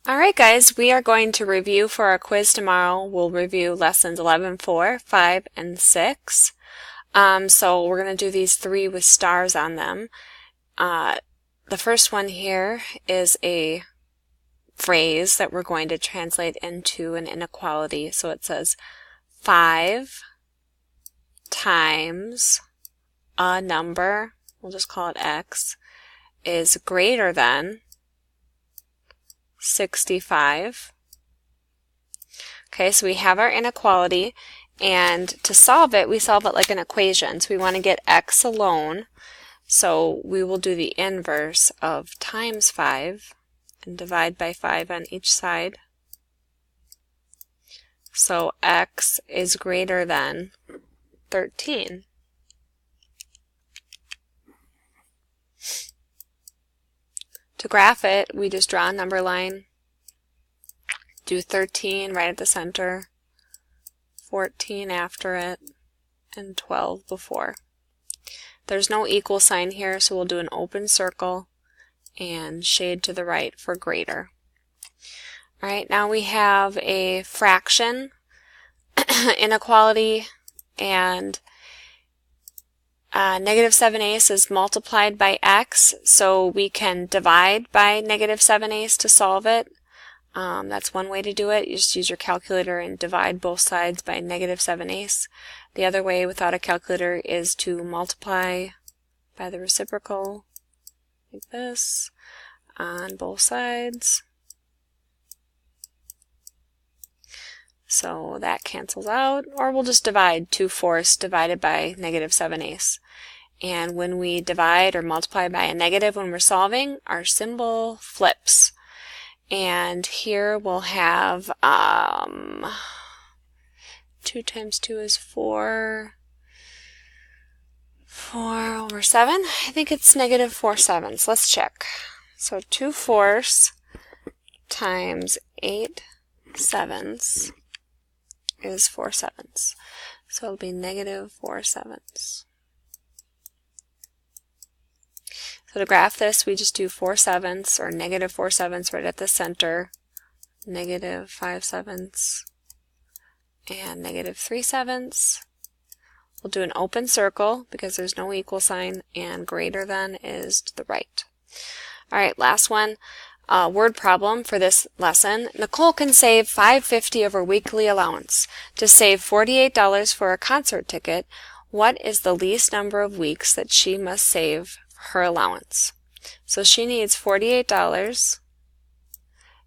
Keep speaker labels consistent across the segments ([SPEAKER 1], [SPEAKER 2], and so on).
[SPEAKER 1] Alright guys, we are going to review for our quiz tomorrow. We'll review lessons 11, 4, 5, and 6. So we're going to do these three with stars on them. The first one here is a phrase that we're going to translate into an inequality. So it says 5 times a number, we'll just call it x, is greater than 65. Okay, so we have our inequality, and to solve it, we solve it like an equation. So we want to get x alone, so we will do the inverse of times 5 and divide by 5 on each side. So x is greater than 13. To graph it, we just draw a number line, do 13 right at the center, 14 after it, and 12 before. There's no equal sign here, so we'll do an open circle and shade to the right for greater. Alright, now we have a fraction inequality, and negative 7/8 is multiplied by x, so we can divide by negative 7/8 to solve it. That's one way to do it. You just use your calculator and divide both sides by negative 7/8. The other way without a calculator is to multiply by the reciprocal, like this, on both sides. So that cancels out, or we'll just divide 2/4 divided by negative 7/8. And when we divide or multiply by a negative when we're solving, our symbol flips. And here we'll have 2 times 2 is 4. 4 over 7. I think it's negative 4/7. Let's check. So 2/4 times 8/7 is 4/7. So it'll be negative 4/7. So to graph this, we just do 4/7 or negative 4/7 right at the center, negative 5/7, and negative 3/7. We'll do an open circle because there's no equal sign, and greater than is to the right. Alright, last one. Word problem for this lesson. Nicole can save $5.50 of her weekly allowance. To save $48 for a concert ticket, what is the least number of weeks that she must save her allowance? So she needs $48,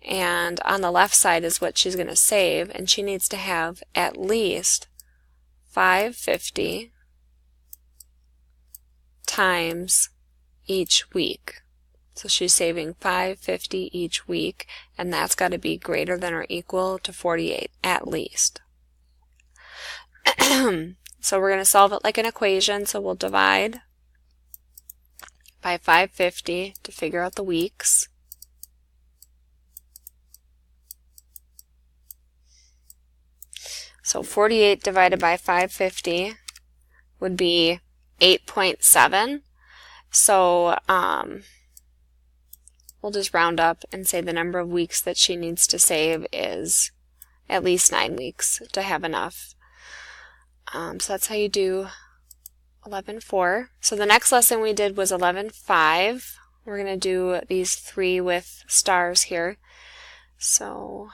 [SPEAKER 1] and on the left side is what she's going to save, and she needs to have at least $5.50 times each week. So she's saving $5.50 each week, and that's got to be greater than or equal to 48 at least. So we're going to solve it like an equation, so we'll divide by 550 to figure out the weeks. So 48 divided by 550 would be 8.7. So we'll just round up and say the number of weeks that she needs to save is at least 9 weeks to have enough. So that's how you do 11.4. So the next lesson we did was 11.5. We're going to do these three with stars here. So,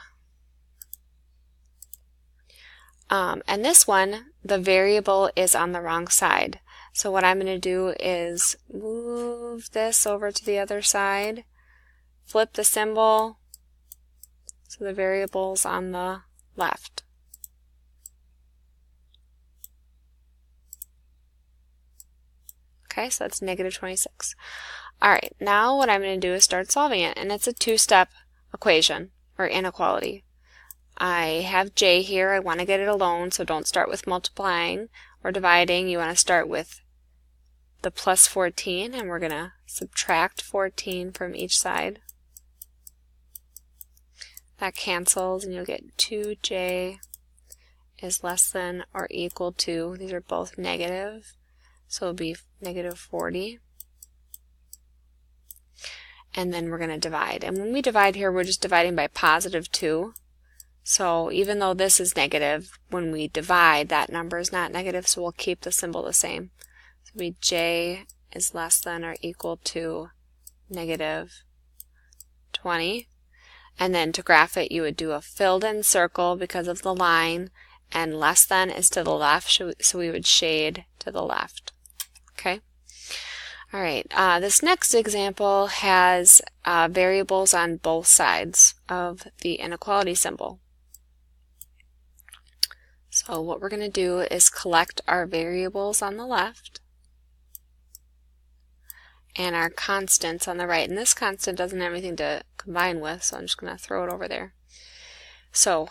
[SPEAKER 1] and this one, the variable is on the wrong side. So what I'm going to do is move this over to the other side, flip the symbol, so the variable's on the left. Okay, so that's negative 26. Alright, now what I'm going to do is start solving it, and it's a two-step equation, or inequality. I have j here, I want to get it alone, so don't start with multiplying or dividing. You want to start with the plus 14, and we're going to subtract 14 from each side. That cancels, and you'll get 2j is less than or equal to, these are both negative, so it'll be negative 40. and then we're going to divide. And when we divide here, we're just dividing by positive 2. So even though this is negative, when we divide, that number is not negative, so we'll keep the symbol the same. So it'll be j is less than or equal to negative 20. And then to graph it, you would do a filled in circle because of the line, and less than is to the left, so we would shade to the left. Okay? All right, this next example has variables on both sides of the inequality symbol. So what we're going to do is collect our variables on the left and our constants on the right. And this constant doesn't have anything to combine with, so I'm just going to throw it over there. So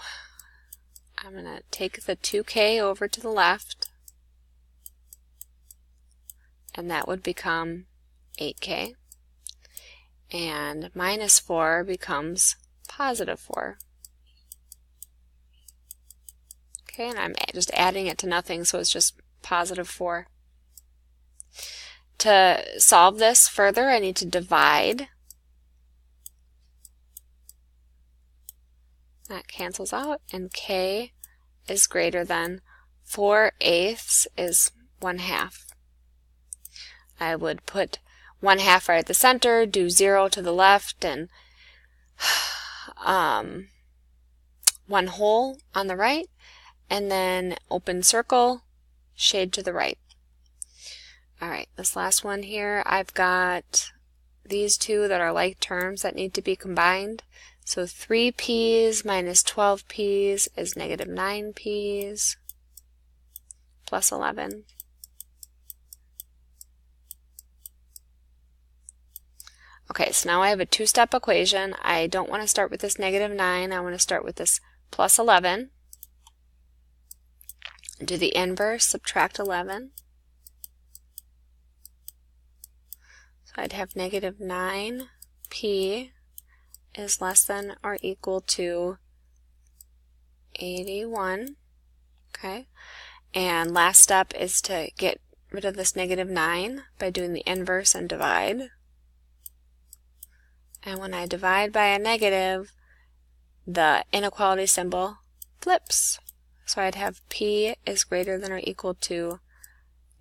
[SPEAKER 1] I'm going to take the 2k over to the left, and that would become 8k. And minus 4 becomes positive 4. Okay, and I'm just adding it to nothing, so it's just positive 4. To solve this further, I need to divide. That cancels out, and k is greater than 4/8 is 1/2. I would put 1/2 right at the center, do 0 to the left, and 1 whole on the right, and then open circle, shade to the right. Alright, this last one here, I've got these two that are like terms that need to be combined. So 3p's minus 12p's is negative 9p's plus 11. Okay, so now I have a two-step equation. I don't want to start with this negative 9. I want to start with this plus 11. Do the inverse, subtract 11. So I'd have negative 9p is less than or equal to 81. Okay, and last step is to get rid of this negative 9 by doing the inverse and divide. And when I divide by a negative, the inequality symbol flips. So I'd have p is greater than or equal to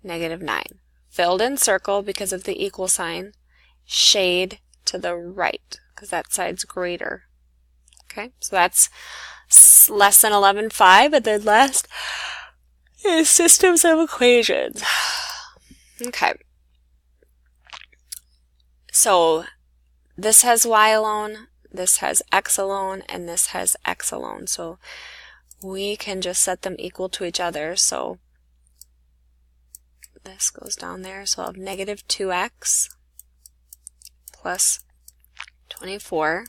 [SPEAKER 1] negative 9. Filled in circle because of the equal sign, shade to the right because that side's greater. Okay, so that's less than 11.5, and then last is systems of equations. Okay, so this has y alone, this has x alone, and this has x alone. So we can just set them equal to each other. So this goes down there. So I'll have negative 2x plus 24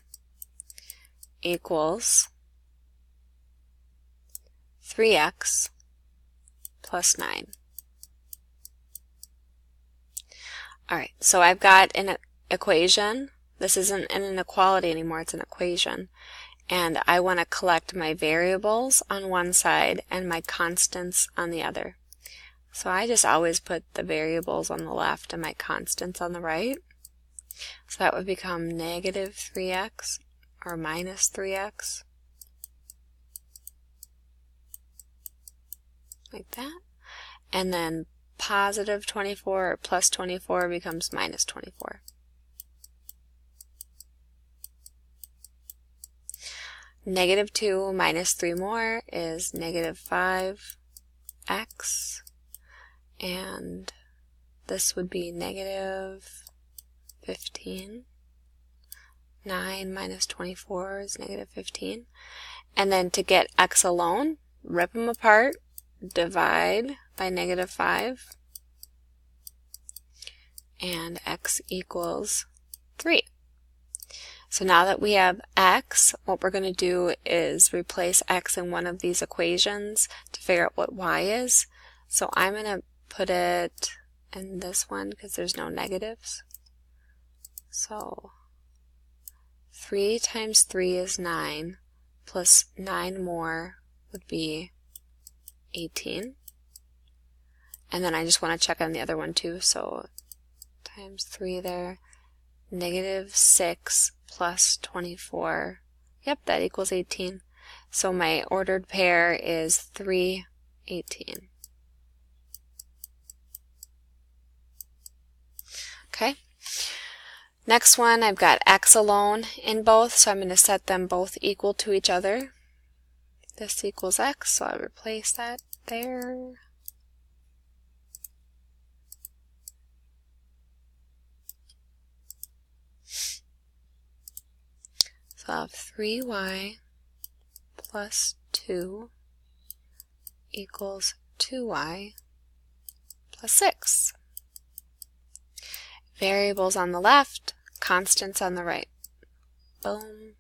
[SPEAKER 1] equals 3x plus 9. Alright, so I've got an equation. This isn't an inequality anymore, it's an equation. And I want to collect my variables on one side and my constants on the other. So I just always put the variables on the left and my constants on the right. So that would become negative 3x or minus 3x. Like that. And then positive 24 or plus 24 becomes minus 24. Negative 2 minus 3 more is negative 5x, and this would be negative 15. 9 minus 24 is negative 15. And then to get x alone, rip them apart, divide by negative 5, and x equals 3. So now that we have x, what we're going to do is replace x in one of these equations to figure out what y is. So I'm going to put it in this one because there's no negatives. So 3 times 3 is 9, plus 9 more would be 18. And then I just want to check on the other one too. So times 3 there. negative 6 plus 24. Yep, that equals 18. So my ordered pair is 3, 18. Okay. Next one, I've got x alone in both, so I'm going to set them both equal to each other. This equals x, so I'll replace that there. So I'll have 3y plus 2 equals 2y plus 6. Variables on the left, constants on the right. Boom.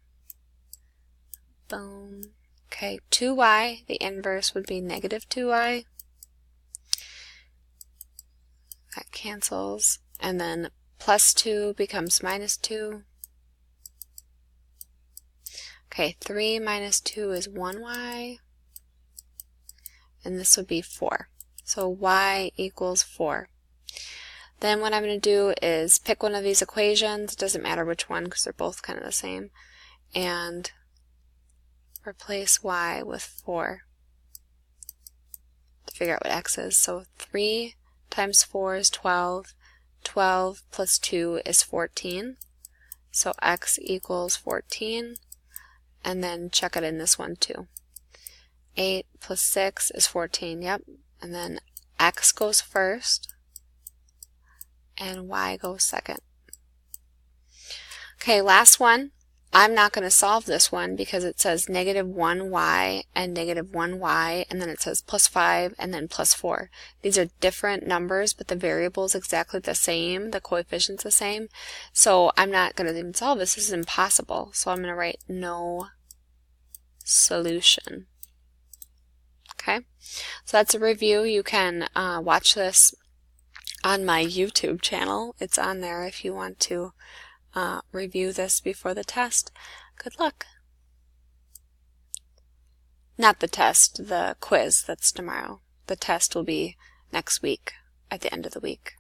[SPEAKER 1] Boom. Okay, 2y, the inverse would be negative 2y. That cancels. And then plus 2 becomes minus 2. Okay, 3 minus 2 is 1y. And this would be 4. So y equals 4. Then what I'm going to do is pick one of these equations. It doesn't matter which one because they're both kind of the same. And replace y with 4 to figure out what x is. So 3 times 4 is 12. 12 plus 2 is 14. So x equals 14. And then check it in this one too. 8 plus 6 is 14. Yep. And then x goes first. And y goes second. Okay, last one. I'm not going to solve this one because it says negative 1y and negative 1y, and then it says plus 5 and then plus 4. These are different numbers, but the variable is exactly the same, the coefficient's the same. So I'm not going to even solve this. This is impossible. So I'm going to write no solution. Okay, so that's a review. You can watch this on my YouTube channel. It's on there if you want to review this before the test. Good luck. Not the test, the quiz. That's tomorrow. The test will be next week, at the end of the week.